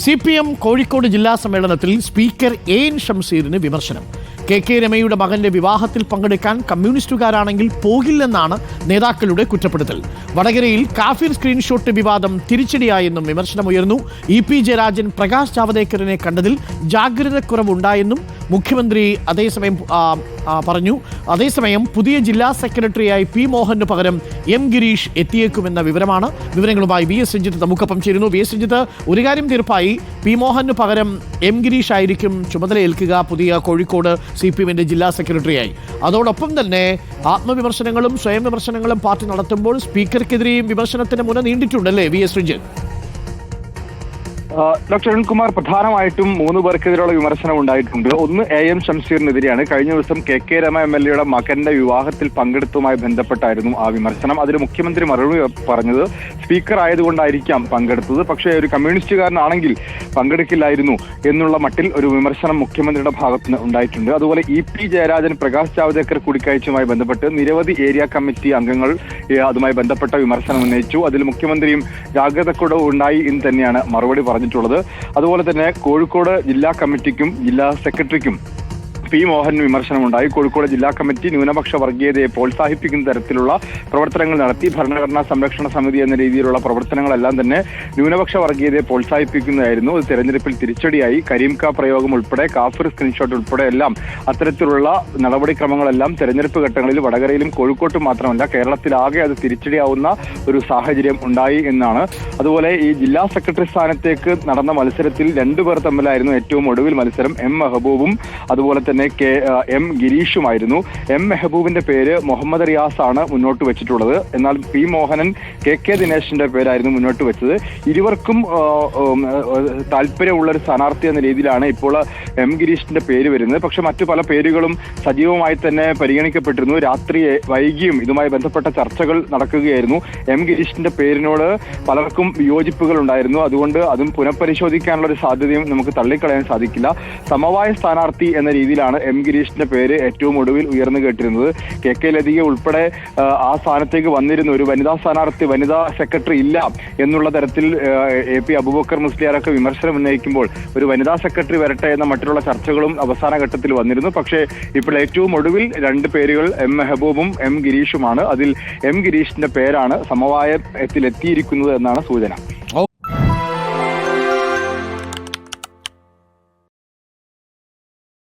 CPM Kozhikode ജില്ലാ സമ്മേളനത്തിൽ speaker N ഷംസീറിന് വിമർശനം. കെ രമയുടെ മകന്റെ വിവാഹത്തിൽ പങ്കെടുക്കാൻ കമ്മ്യൂണിസ്റ്റുകാരാണെങ്കിൽ പോകില്ലെന്നാണ് നേതാക്കളുടെ കുറ്റപ്പെടുത്തൽ. വടകരയിൽ കാഫിർ സ്ക്രീൻഷോട്ട് വിവാദം തിരിച്ചടിയായെന്നും വിമർശനമുയർന്നു. EP ജയരാജൻ പ്രകാശ് ജാവദേക്കറിനെ കണ്ടതിൽ ജാഗ്രതക്കുറവുണ്ടായെന്നും മുഖ്യമന്ത്രി പറഞ്ഞു. അതേസമയം പുതിയ ജില്ലാ സെക്രട്ടറിയായി P മോഹന് പകരം M ഗിരീഷ് എത്തിയേക്കുമെന്ന വിവരങ്ങളുമായി VS രഞ്ജിത്ത് നമുക്കൊപ്പം ചേരുന്നു. VS രഞ്ജിത്ത്, ഒരു കാര്യം തീർപ്പായി, P മോഹന് പകരം M ഗിരീഷ് ആയിരിക്കും ചുമതലയേൽക്കുക പുതിയ കോഴിക്കോട് CPMന്റെ ജില്ലാ സെക്രട്ടറിയായി. അതോടൊപ്പം തന്നെ ആത്മവിമർശനങ്ങളും സ്വയം വിമർശനങ്ങളും പാർട്ടി നടത്തുമ്പോൾ സ്പീക്കർക്കെതിരെയും വിമർശനത്തിന് മുന നീണ്ടിട്ടുണ്ടല്ലേ VS രഞ്ജിത്ത്? ഡോക്ടർ അരുൺകുമാർ, പ്രധാനമായിട്ടും 3 പേർക്കെതിരെയുള്ള വിമർശനം ഉണ്ടായിട്ടുണ്ട്. ഒന്ന് AM ഷംസീറിനെതിരെയാണ്. കഴിഞ്ഞ ദിവസം കെ രമ MLAയുടെ മകന്റെ വിവാഹത്തിൽ പങ്കെടുത്തതുമായി ബന്ധപ്പെട്ടായിരുന്നു ആ വിമർശനം. അതിൽ മുഖ്യമന്ത്രി മറുപടി പറഞ്ഞത് സ്പീക്കർ ആയതുകൊണ്ടായിരിക്കാം പങ്കെടുത്തത്, പക്ഷേ ഒരു കമ്മ്യൂണിസ്റ്റുകാരനാണെങ്കിൽ പങ്കെടുക്കില്ലായിരുന്നു എന്നുള്ള മട്ടിൽ ഒരു വിമർശനം മുഖ്യമന്ത്രിയുടെ ഭാഗത്തുനിന്ന് ഉണ്ടായിട്ടുണ്ട്. അതുപോലെ EP ജയരാജൻ പ്രകാശ് ജാവദേക്കർ കൂടിക്കാഴ്ചയുമായി ബന്ധപ്പെട്ട് നിരവധി ഏരിയ കമ്മിറ്റി അംഗങ്ങൾ അതുമായി ബന്ധപ്പെട്ട വിമർശനം ഉന്നയിച്ചു. അതിൽ മുഖ്യമന്ത്രിയും ജാഗ്രതക്കുറവ് ഉണ്ടായി എന്ന് തന്നെയാണ് മറുപടി പറഞ്ഞിട്ടുള്ളത്. അതുപോലെ തന്നെ കോഴിക്കോട് ജില്ലാ കമ്മിറ്റിക്കും ജില്ലാ സെക്രട്ടറിക്കും P മോഹൻ വിമർശനമുണ്ടായി. കോഴിക്കോട് ജില്ലാ കമ്മിറ്റി ന്യൂനപക്ഷ വർഗീയതയെ പ്രോത്സാഹിപ്പിക്കുന്ന തരത്തിലുള്ള പ്രവർത്തനങ്ങൾ നടത്തി. ഭരണഘടനാ സംരക്ഷണ സമിതി എന്ന രീതിയിലുള്ള പ്രവർത്തനങ്ങളെല്ലാം തന്നെ ന്യൂനപക്ഷ വർഗീയതയെ പ്രോത്സാഹിപ്പിക്കുന്നതായിരുന്നു. അത് തെരഞ്ഞെടുപ്പിൽ തിരിച്ചടിയായി. കരീംക പ്രയോഗം ഉൾപ്പെടെ കാഫിർ സ്ക്രീൻഷോട്ട് ഉൾപ്പെടെ എല്ലാം അത്തരത്തിലുള്ള നടപടിക്രമങ്ങളെല്ലാം തെരഞ്ഞെടുപ്പ് ഘട്ടങ്ങളിൽ വടകരയിലും കോഴിക്കോട്ടും മാത്രമല്ല കേരളത്തിലാകെ അത് തിരിച്ചടിയാവുന്ന ഒരു സാഹചര്യം ഉണ്ടായി എന്നാണ്. അതുപോലെ ഈ ജില്ലാ സെക്രട്ടറി സ്ഥാനത്തേക്ക് നടന്ന മത്സരത്തിൽ 2 പേർ തമ്മിലായിരുന്നു ഏറ്റവും ഒടുവിൽ മത്സരം. M മെഹബൂബും അതുപോലെ തന്നെ M ഗിരീഷുമായിരുന്നു. M മെഹബൂബിന്റെ പേര് മുഹമ്മദ് റിയാസ് ആണ് മുന്നോട്ട് വെച്ചിട്ടുള്ളത്. എന്നാൽ P മോഹനൻ KK ദിനേശിന്റെ പേരായിരുന്നു മുന്നോട്ട് വെച്ചത്. ഇരുവർക്കും താല്പര്യമുള്ള ഒരു സ്ഥാനാർത്ഥി എന്ന രീതിയിലാണ് ഇപ്പോൾ M ഗിരീഷിന്റെ പേര് വരുന്നത്. പക്ഷെ മറ്റു പല പേരുകളും സജീവമായി തന്നെ പരിഗണിക്കപ്പെട്ടിരുന്നു. രാത്രി വൈകിയും ഇതുമായി ബന്ധപ്പെട്ട ചർച്ചകൾ നടക്കുകയായിരുന്നു. M ഗിരീഷിന്റെ പേരിനോട് പലർക്കും വിയോജിപ്പുകൾ ഉണ്ടായിരുന്നു. അതുകൊണ്ട് അതും പുനഃപരിശോധിക്കാനുള്ള ഒരു സാധ്യതയും നമുക്ക് തള്ളിക്കളയാൻ സാധിക്കില്ല. സമവായ സ്ഥാനാർത്ഥി എന്ന രീതിയിലാണ് M ഗിരീഷിന്റെ പേര് ഏറ്റവും ഒടുവിൽ ഉയർന്നു കേട്ടിരുന്നത്. KK ലതിക ഉൾപ്പെടെ ആ സ്ഥാനത്തേക്ക് വന്നിരുന്നു. ഒരു വനിതാ സ്ഥാനാർത്ഥി, വനിതാ സെക്രട്ടറി ഇല്ല എന്നുള്ള തരത്തിൽ AP അബൂബക്കർ മുസ്ലിയാരൊക്കെ വിമർശനം ഉന്നയിക്കുമ്പോൾ ഒരു വനിതാ സെക്രട്ടറി വരട്ടെ എന്ന മറ്റുള്ള ചർച്ചകളും അവസാന ഘട്ടത്തിൽ വന്നിരുന്നു. പക്ഷേ ഇപ്പോൾ ഏറ്റവും ഒടുവിൽ 2 പേരുകൾ M മെഹബൂബും M ഗിരീഷുമാണ്. അതിൽ M ഗിരീഷിന്റെ പേരാണ് സമവായത്തിൽ എത്തിയിരിക്കുന്നത് എന്നാണ് സൂചന.